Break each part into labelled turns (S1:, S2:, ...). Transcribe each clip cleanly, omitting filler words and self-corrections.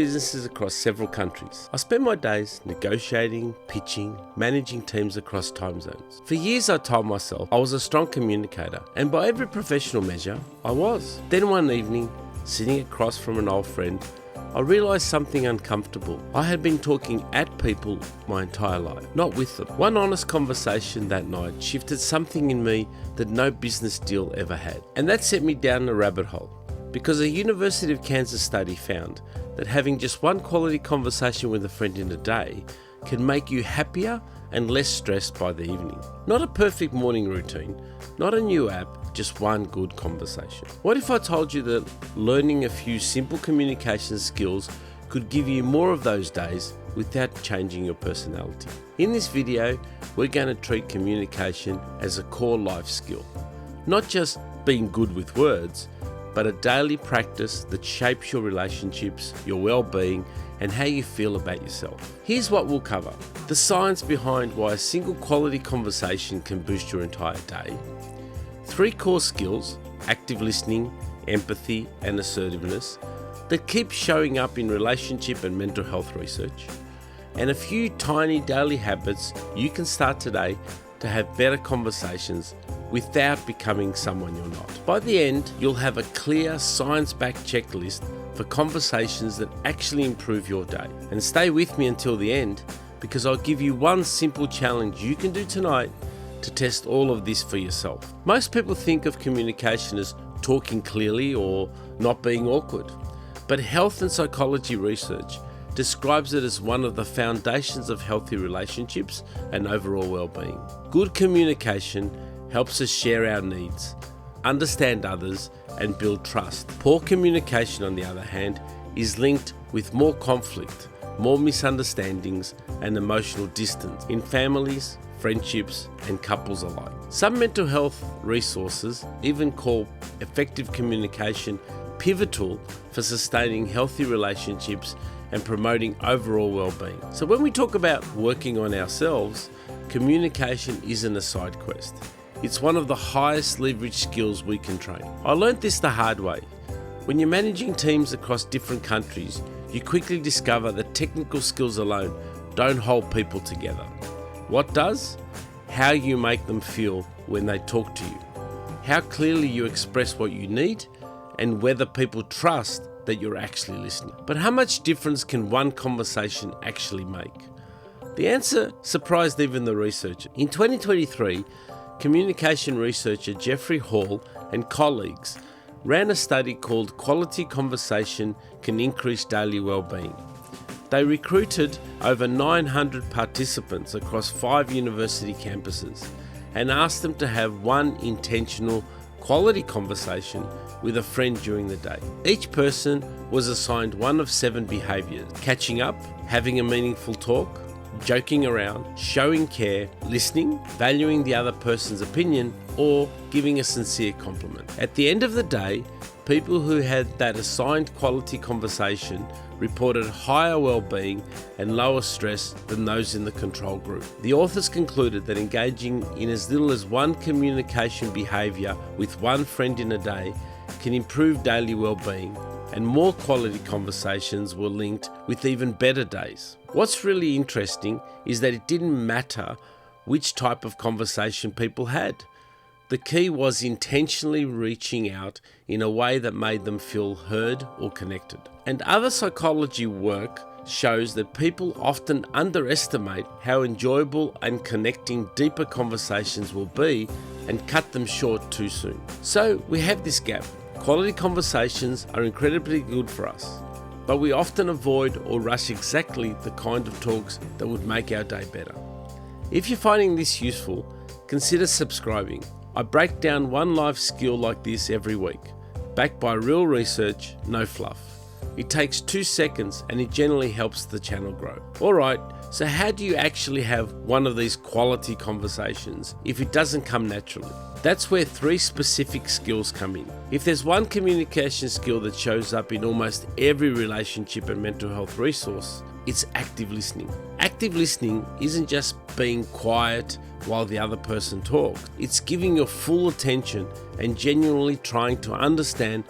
S1: businesses across several countries. I spend my days negotiating, pitching, managing teams across time zones. For years I told myself I was a strong communicator, and by every professional measure, I was. Then one evening, sitting across from an old friend, I realised something uncomfortable. I had been talking at people my entire life, not with them. One honest conversation that night shifted something in me that no business deal ever had. And that sent me down a rabbit hole, because a University of Kansas study found that having just one quality conversation with a friend in a day can make you happier and less stressed by the evening. Not a perfect morning routine, not a new app, just one good conversation. What if I told you that learning a few simple communication skills could give you more of those days without changing your personality? In this video, we're going to treat communication as a core life skill. Not just being good with words, but a daily practice that shapes your relationships, your well-being, and how you feel about yourself. Here's what we'll cover: the science behind why a single quality conversation can boost your entire day, 3 core skills, active listening, empathy, and assertiveness, that keep showing up in relationship and mental health research, and a few tiny daily habits you can start today to have better conversations without becoming someone you're not. By the end, you'll have a clear, science-backed checklist for conversations that actually improve your day. And stay with me until the end, because I'll give you one simple challenge you can do tonight to test all of this for yourself. Most people think of communication as talking clearly or not being awkward, but health and psychology research describes it as one of the foundations of healthy relationships and overall well-being. Good communication helps us share our needs, understand others, and build trust. Poor communication, on the other hand, is linked with more conflict, more misunderstandings, and emotional distance in families, friendships, and couples alike. Some mental health resources even call effective communication pivotal for sustaining healthy relationships and promoting overall well-being. So when we talk about working on ourselves, communication isn't a side quest. It's one of the highest leverage skills we can train. I learned this the hard way. When you're managing teams across different countries, you quickly discover that technical skills alone don't hold people together. What does? How you make them feel when they talk to you, how clearly you express what you need, and whether people trust that you're actually listening. But how much difference can one conversation actually make? The answer surprised even the researcher. In 2023, communication researcher Jeffrey Hall and colleagues ran a study called Quality Conversation Can Increase Daily Wellbeing. They recruited over 900 participants across 5 university campuses and asked them to have one intentional quality conversation with a friend during the day. Each person was assigned one of 7 behaviours: catching up, having a meaningful talk, joking around, showing care, listening, valuing the other person's opinion, or giving a sincere compliment. At the end of the day, people who had that assigned quality conversation reported higher well-being and lower stress than those in the control group. The authors concluded that engaging in as little as one communication behaviour with one friend in a day can improve daily well-being, and more quality conversations were linked with even better days. What's really interesting is that it didn't matter which type of conversation people had. The key was intentionally reaching out in a way that made them feel heard or connected. And other psychology work shows that people often underestimate how enjoyable and connecting deeper conversations will be and cut them short too soon. So we have this gap. Quality conversations are incredibly good for us, but we often avoid or rush exactly the kind of talks that would make our day better. If you're finding this useful, consider subscribing. I break down one life skill like this every week, backed by real research, no fluff. It takes 2 seconds and it generally helps the channel grow. Alright, so how do you actually have one of these quality conversations if it doesn't come naturally? That's where 3 specific skills come in. If there's one communication skill that shows up in almost every relationship and mental health resource, it's active listening. Active listening isn't just being quiet while the other person talks. It's giving your full attention and genuinely trying to understand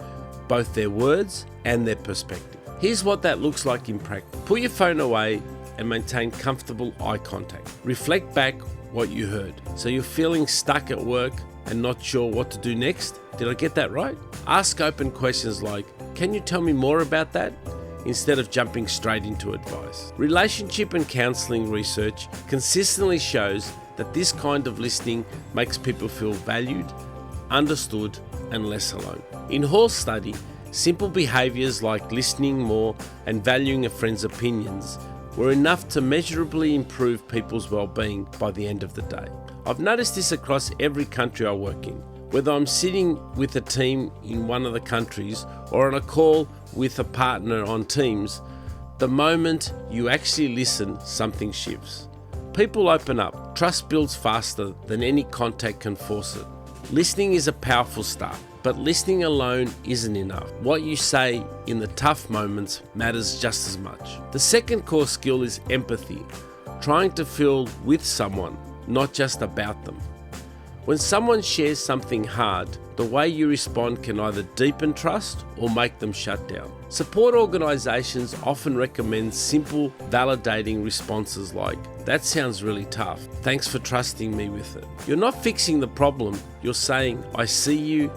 S1: both their words and their perspective. Here's what that looks like in practice. Put your phone away and maintain comfortable eye contact. Reflect back what you heard. So you're feeling stuck at work and not sure what to do next? Did I get that right? Ask open questions like, can you tell me more about that? Instead of jumping straight into advice. Relationship and counseling research consistently shows that this kind of listening makes people feel valued, understood, and less alone. In Hall's study, simple behaviors like listening more and valuing a friend's opinions were enough to measurably improve people's well-being by the end of the day. I've noticed this across every country I work in. Whether I'm sitting with a team in one of the countries or on a call with a partner on Teams, the moment you actually listen, something shifts. People open up. Trust builds faster than any contact can force it. Listening is a powerful start, but listening alone isn't enough. What you say in the tough moments matters just as much. The second core skill is empathy, trying to feel with someone, not just about them. When someone shares something hard, the way you respond can either deepen trust or make them shut down. Support organisations often recommend simple, validating responses like, that sounds really tough, thanks for trusting me with it. You're not fixing the problem, you're saying, I see you,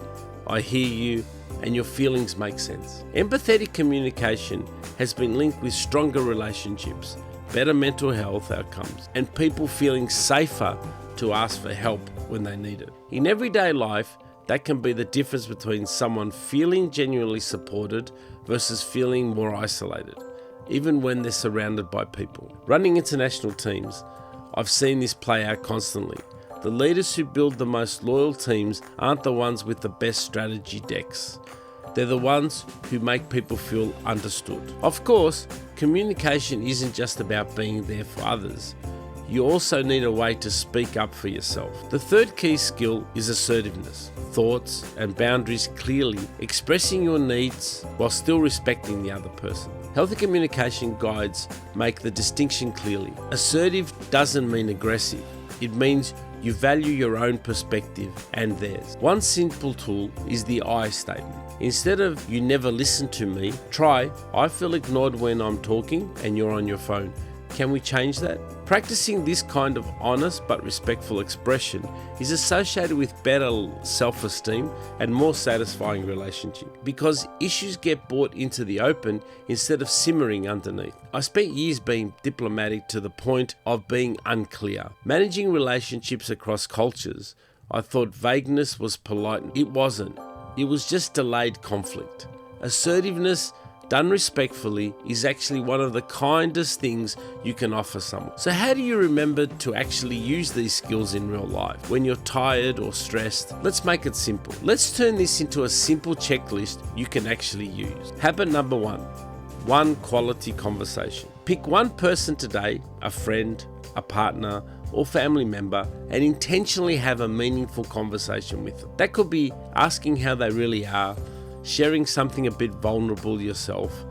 S1: I hear you, and your feelings make sense. Empathetic communication has been linked with stronger relationships, better mental health outcomes, and people feeling safer to ask for help when they need it. In everyday life, that can be the difference between someone feeling genuinely supported versus feeling more isolated, even when they're surrounded by people. Running international teams, I've seen this play out constantly. The leaders who build the most loyal teams aren't the ones with the best strategy decks. They're the ones who make people feel understood. Of course, communication isn't just about being there for others. You also need a way to speak up for yourself. The third key skill is assertiveness. Thoughts and boundaries clearly, expressing your needs while still respecting the other person. Healthy communication guides make the distinction clearly. Assertive doesn't mean aggressive. It means you value your own perspective and theirs. One simple tool is the I statement. Instead of you never listen to me, try I feel ignored when I'm talking and you're on your phone. Can we change that? Practicing this kind of honest but respectful expression is associated with better self-esteem and more satisfying relationship because issues get brought into the open instead of simmering underneath. I spent years being diplomatic to the point of being unclear. Managing relationships across cultures, I thought vagueness was polite. It wasn't. It was just delayed conflict. Assertiveness done respectfully is actually one of the kindest things you can offer someone. So how do you remember to actually use these skills in real life when you're tired or stressed? Let's make it simple. Let's turn this into a simple checklist you can actually use. Habit number one quality conversation. Pick one person today, a friend, a partner, or family member, and intentionally have a meaningful conversation with them. That could be asking how they really are, sharing something a bit vulnerable yourself,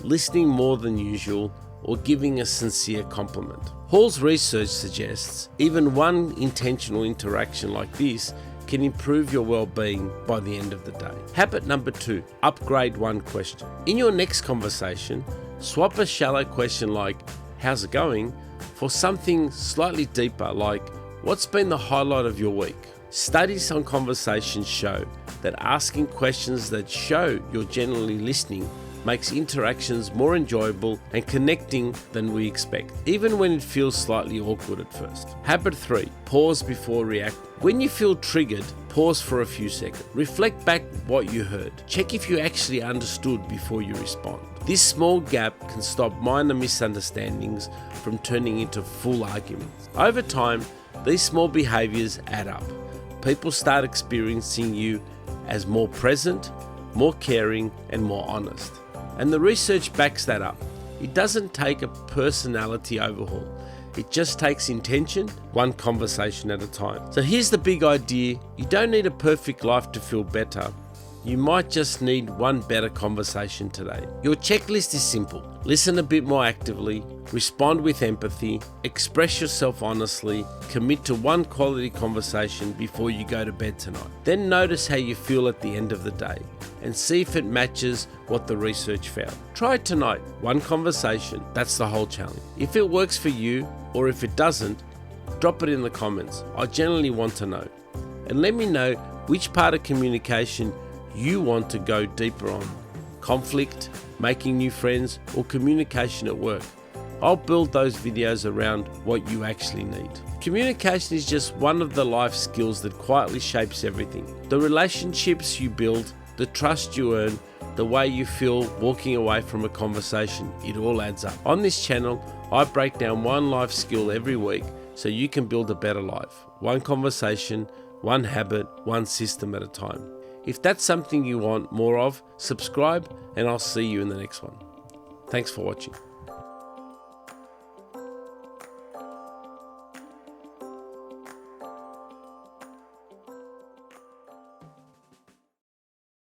S1: listening more than usual, or giving a sincere compliment. Hall's research suggests even one intentional interaction like this can improve your well-being by the end of the day. Habit number 2, upgrade one question. In your next conversation, swap a shallow question like, how's it going, for something slightly deeper like, what's been the highlight of your week? Studies on conversations show that asking questions that show you're genuinely listening makes interactions more enjoyable and connecting than we expect, even when it feels slightly awkward at first. Habit 3, pause before reacting. When you feel triggered, pause for a few seconds. Reflect back what you heard. Check if you actually understood before you respond. This small gap can stop minor misunderstandings from turning into full arguments. Over time, these small behaviors add up. People start experiencing you as more present, more caring, and more honest. And the research backs that up. It doesn't take a personality overhaul. It just takes intention, one conversation at a time. So here's the big idea. You don't need a perfect life to feel better. You might just need one better conversation today. Your checklist is simple. Listen a bit more actively, respond with empathy, express yourself honestly, commit to one quality conversation before you go to bed tonight. Then notice how you feel at the end of the day. and see if it matches what the research found. Try it tonight. One conversation, that's the whole challenge. If it works for you, or if it doesn't, drop it in the comments. I generally want to know. And let me know which part of communication you want to go deeper on. Conflict, making new friends, or communication at work. I'll build those videos around what you actually need. Communication is just one of the life skills that quietly shapes everything. The relationships you build, the trust you earn, the way you feel walking away from a conversation, it all adds up. On this channel, I break down one life skill every week so you can build a better life. One conversation, one habit, one system at a time. If that's something you want more of, subscribe and I'll see you in the next one. Thanks for watching.